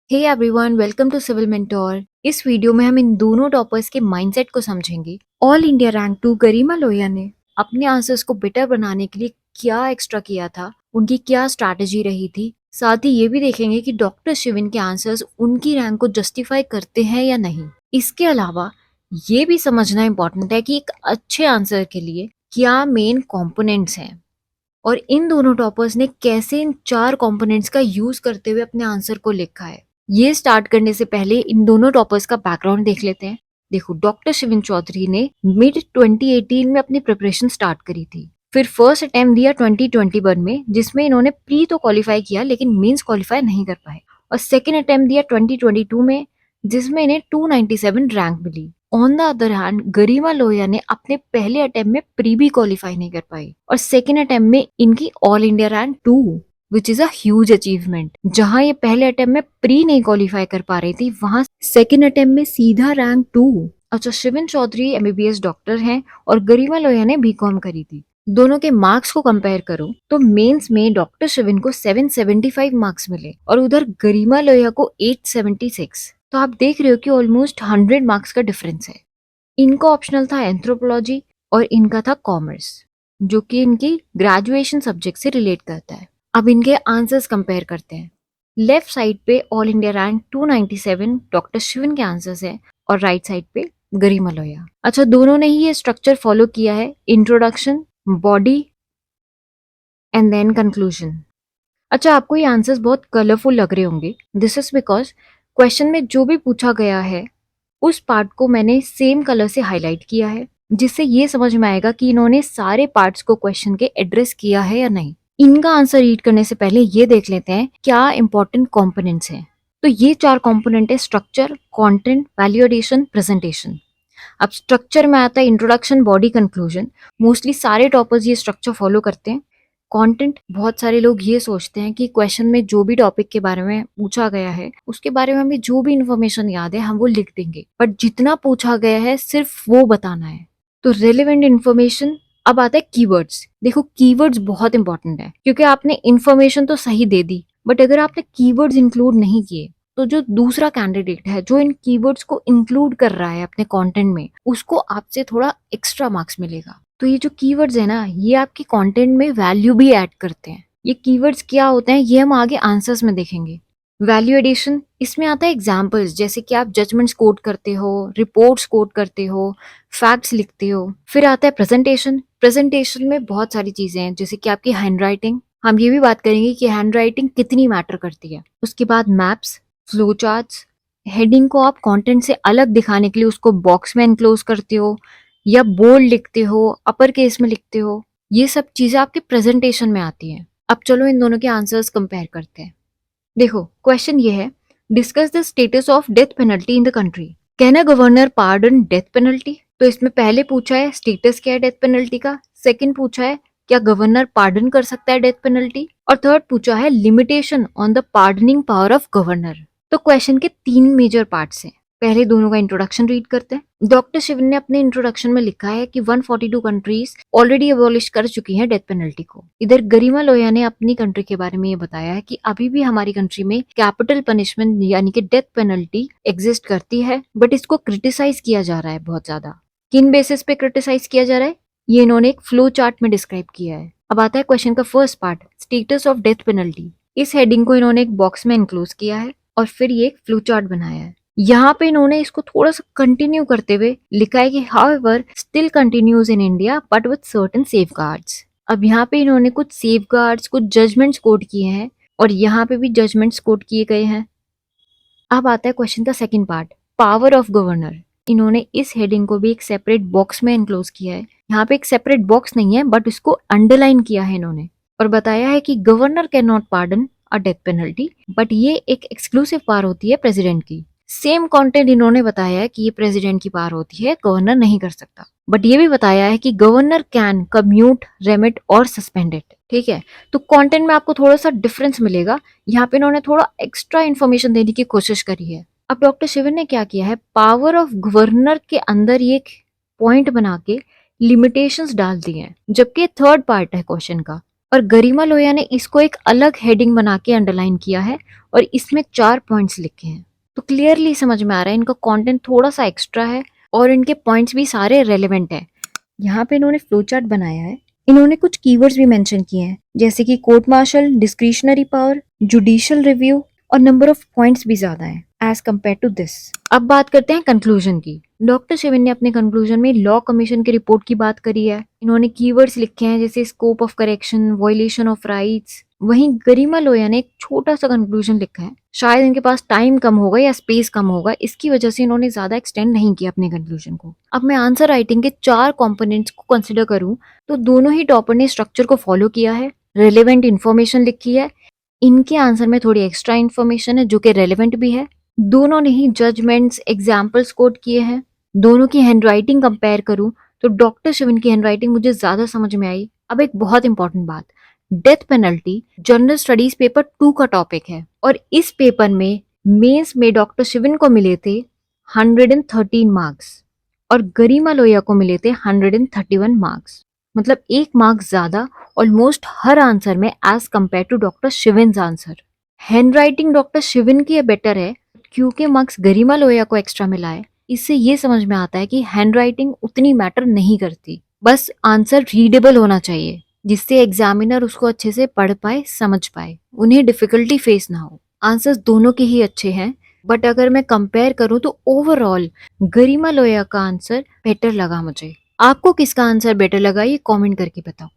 Hey everyone, welcome to Civil Mentor. इस video में हम इन दोनों टॉपर्स के माइंडसेट को समझेंगे। All India rank 2 Garima Lohia ने अपने आंसर्स को बेटर बनाने के लिए क्या एक्स्ट्रा किया था, उनकी क्या स्ट्रैटेजी रही थी। साथ ही ये भी देखेंगे कि डॉक्टर शिविन के आंसर्स उनकी रैंक को जस्टिफाई करते हैं या नहीं। इसके अलावा ये भी समझना इम्पोर्टेंट है कि एक अच्छे आंसर के लिए क्या मेन कंपोनेंट्स हैं और इन दोनों टॉपर्स ने कैसे इन 4 कंपोनेंट्स का यूज करते हुए अपने आंसर को लिखा है। ये स्टार्ट करने से पहले इन दोनों टॉपर्स का बैकग्राउंड देख लेते हैं। देखो, डॉक्टर शिविन चौधरी ने मिड 2018 में अपनी प्रिपरेशन स्टार्ट करी थी। फिर फर्स्ट अटेम्प्ट दिया 2021 में, जिसमें इन्होंने प्री तो क्वालिफाई किया लेकिन मेंस क्वालिफाई नहीं कर पाए। और सेकेंड अटेम्प्ट दिया 2022 में, जिसमें इन्हें 297 रैंक मिली। On the other hand Garima Lohia ने अपने पहले अटेम्प्ट में प्री भी क्वालिफाई नहीं कर पाई और सेकेंड अटेम्प्ट में इनकी all India rank 2 which is a huge achievement. जहां ये पहले अटेम्प्ट में प्री नहीं क्वालिफाई कर पा रही थी, वहां सेकेंड अटेम्प्ट में सीधा रैंक 2। अच्छा, शिविन चौधरी एमबीबीएस डॉक्टर हैं और गरिमा लोहिया ने बीकॉम करी थी। दोनों के मार्क्स को कंपेयर करो तो मेंस में डॉक्टर शिविन को 775 मार्क्स मिले और उधर गरिमा लोहिया को 876। तो आप देख रहे हो कि ऑलमोस्ट 100 मार्क्स का डिफरेंस है। इनका ऑप्शनल था एंथ्रोपोलॉजी और इनका था कॉमर्स, जो कि इनकी ग्रेजुएशन सब्जेक्ट से रिलेट करता है। अब इनके आंसर्स कंपेयर करते हैं। लेफ्ट साइड पे all India rank 297 doctor Shivan के आंसर्स है और राइट साइड पे गरिमा लोहिया। अच्छा, दोनों ने ही ये स्ट्रक्चर फॉलो किया है, introduction, body and then conclusion. अच्छा, आपको ये आंसर्स बहुत कलरफुल लग रहे होंगे। दिस इज बिकॉज क्वेश्चन में जो भी पूछा गया है उस पार्ट को मैंने सेम कलर से हाईलाइट किया है, जिससे ये समझ में आएगा कि इन्होंने सारे पार्ट्स को क्वेश्चन के एड्रेस किया है या नहीं। इनका आंसर रीड करने से पहले ये देख लेते हैं क्या इंपॉर्टेंट कंपोनेंट्स हैं। तो ये 4 कंपोनेंट है: structure, content, value addition, presentation. अब स्ट्रक्चर में आता है इंट्रोडक्शन, बॉडी, कंक्लूजन। मोस्टली सारे टॉपर्स ये स्ट्रक्चर फॉलो करते हैं। कंटेंट, बहुत सारे लोग ये सोचते हैं कि क्वेश्चन में जो भी टॉपिक के बारे में पूछा गया है उसके बारे में हमें जो भी इन्फॉर्मेशन याद है हम वो लिख देंगे, बट जितना पूछा गया है सिर्फ वो बताना है। तो रेलेवेंट इन्फॉर्मेशन। अब आता है कीवर्ड्स। देखो, कीवर्ड्स बहुत इंपॉर्टेंट है क्योंकि आपने इन्फॉर्मेशन तो सही दे दी, बट अगर आपने कीवर्ड्स इंक्लूड नहीं किए तो जो दूसरा कैंडिडेट है जो इन कीवर्ड्स को इंक्लूड कर रहा है अपने कंटेंट में, उसको आपसे थोड़ा एक्स्ट्रा मार्क्स मिलेगा। तो ये जो कीवर्ड्स है ना, ये आपके कंटेंट में वैल्यू भी ऐड करते हैं। ये कीवर्ड्स क्या होते हैं ये हम आगे आंसर्स में देखेंगे। वैल्यू एडिशन, इसमें आता है एग्जाम्पल्स, जैसे कि आप जजमेंट्स कोट करते हो, रिपोर्ट्स कोट करते हो, फैक्ट्स लिखते हो। फिर आता है प्रेजेंटेशन। प्रेजेंटेशन में बहुत सारी चीजें हैं, जैसे कि आपकी हैंड राइटिंग। हम ये भी बात करेंगे कि हैंड राइटिंग कितनी मैटर करती है। उसके बाद मैप्स, फ्लो चार्ट्स। हेडिंग को आप कंटेंट से अलग दिखाने के लिए उसको बॉक्स में एनक्लोज करते हो या बोल्ड लिखते हो, अपर केस में लिखते हो। ये सब चीजें आपके प्रेजेंटेशन में आती हैं। अब चलो इन दोनों के आंसर्स कंपेयर करते हैं। देखो, क्वेश्चन ये है, discuss the status of death penalty in the country. Can a governor pardon death penalty? तो इसमें पहले पूछा है स्टेटस क्या है डेथ पेनल्टी का, सेकंड पूछा है क्या गवर्नर पार्डन कर सकता है डेथ पेनल्टी, और थर्ड पूछा है limitation on the pardoning power of governor. तो क्वेश्चन के 3 मेजर पार्ट्स हैं। पहले दोनों का इंट्रोडक्शन रीड करते हैं। डॉक्टर शिवन ने अपने इंट्रोडक्शन में लिखा है कि 142 कंट्रीज ऑलरेडी अबॉलिश कर चुकी हैं डेथ पेनल्टी को। इधर गरिमा लोहिया ने अपनी कंट्री के बारे में ये बताया है कि अभी भी हमारी कंट्री में कैपिटल पनिशमेंट यानी कि डेथ पेनल्टी एग्जिस्ट करती है, बट इसको क्रिटिसाइज किया जा रहा है बहुत ज्यादा। किन बेसिस पे क्रिटिसाइज किया जा रहा है, ये इन्होंने एक फ्लो चार्ट में डिस्क्राइब किया है। अब आता है क्वेश्चन का first part, status of death penalty. इस हेडिंग को इन्होंने एक बॉक्स में एनक्लोज किया है और फिर ये एक फ्लो चार्ट बनाया है। यहाँ पे इन्होंने इसको थोड़ा सा कंटिन्यू करते हुए लिखा है कि however still continues in India but with certain safeguards. अब यहाँ पे इन्होंने कुछ सेफगार्ड्स, कुछ जजमेंट्स कोट किए हैं और यहाँ पे भी जजमेंट्स कोट किए गए हैं। अब आता है क्वेश्चन का second part, power of governor. इन्होंने इस हेडिंग को भी एक सेपरेट बॉक्स में एनक्लोज किया है। यहाँ पे एक सेपरेट बॉक्स नहीं है बट इसको अंडरलाइन किया है इन्होंने और बताया है कि governor can not pardon a death penalty, but ये एक एक्सक्लूसिव पावर होती है प्रेसिडेंट की। सेम कंटेंट इन्होंने बताया है कि ये प्रेसिडेंट की पावर होती है, गवर्नर नहीं कर सकता। बट ये भी बताया है कि गवर्नर कैन कम्यूट, रेमिट और सस्पेंड इट। ठीक है, तो कंटेंट में आपको थोड़ा सा डिफरेंस मिलेगा। यहाँ पे इन्होंने थोड़ा एक्स्ट्रा इन्फॉर्मेशन देने की कोशिश करी है। अब डॉक्टर शिवन ने क्या किया है, पावर ऑफ गवर्नर के अंदर ये एक पॉइंट बना के लिमिटेशंस डाल दी हैं, जबकि थर्ड पार्ट है क्वेश्चन का। और गरिमा लोया ने इसको एक अलग हेडिंग बना के अंडरलाइन किया है और इसमें 4 पॉइंट्स लिखे हैं। तो क्लियरली समझ में आ रहा है इनका कंटेंट थोड़ा सा एक्स्ट्रा है और इनके पॉइंट्स भी सारे रेलेवेंट है। यहाँ पे इन्होंने फ्लो चार्ट बनाया है। इन्होंने कुछ कीवर्ड्स भी मेंशन किए हैं, जैसे कि court martial, discretionary power, judicial review और नंबर ऑफ पॉइंट्स भी ज्यादा है एज कम्पेयर टू दिस। अब बात करते हैं कंक्लूजन की। डॉक्टर शिवन ने अपने कंक्लूजन में लॉ कमीशन की रिपोर्ट की बात करी है। इन्होंने कीवर्ड्स लिखे हैं जैसे scope of correction, violation of rights. वहीं गरिमा लोया ने एक छोटा सा कंक्लूजन लिखा है। शायद इनके पास टाइम कम होगा या स्पेस कम होगा, इसकी वजह से इन्होंने ज्यादा एक्सटेंड नहीं किया अपने कंक्लूजन को। अब मैं आंसर राइटिंग के 4 कंपोनेंट्स को कंसिडर करूं तो दोनों ही टॉपर ने स्ट्रक्चर को फॉलो किया है, रिलेवेंट इन्फॉर्मेशन लिखी है। इनके आंसर में थोड़ी एक्स्ट्रा इन्फॉर्मेशन है जो कि रेलेवेंट भी है। दोनों ने ही जजमेंट्स, एग्जाम्पल्स कोट किए हैं। दोनों की हैंडराइटिंग कंपेयर करूं तो डॉक्टर शिवन की हैंडराइटिंग मुझे ज्यादा समझ में आई। अब एक बहुत इंपॉर्टेंट बात, death penalty general studies paper 2 का टॉपिक है और इस पेपर में मेंस में डॉक्टर शिवन को मिले थे 113 मार्क्स और गरिमा लोया को मिले थे 131 मार्क्स। मतलब 1 मार्क्स ज्यादा ऑलमोस्ट हर आंसर में as compare to doctor Shivan answer. Handwriting doctor Shivan की बेटर है क्योंकि मार्क्स गरिमा लोया को एक्स्ट्रा मिला है। इससे ये समझ में आता है कि हैंडराइटिंग उतनी मैटर नहीं करती, बस आंसर रीडेबल होना चाहिए जिससे एग्जामिनर उसको अच्छे से पढ़ पाए, समझ पाए, उन्हें डिफिकल्टी फेस ना हो। आंसर्स दोनों के ही अच्छे हैं, बट अगर मैं कंपेयर करूं तो ओवरऑल गरिमा लोया का आंसर बेटर लगा मुझे। आपको किसका आंसर बेटर लगा ये कमेंट करके बताओ।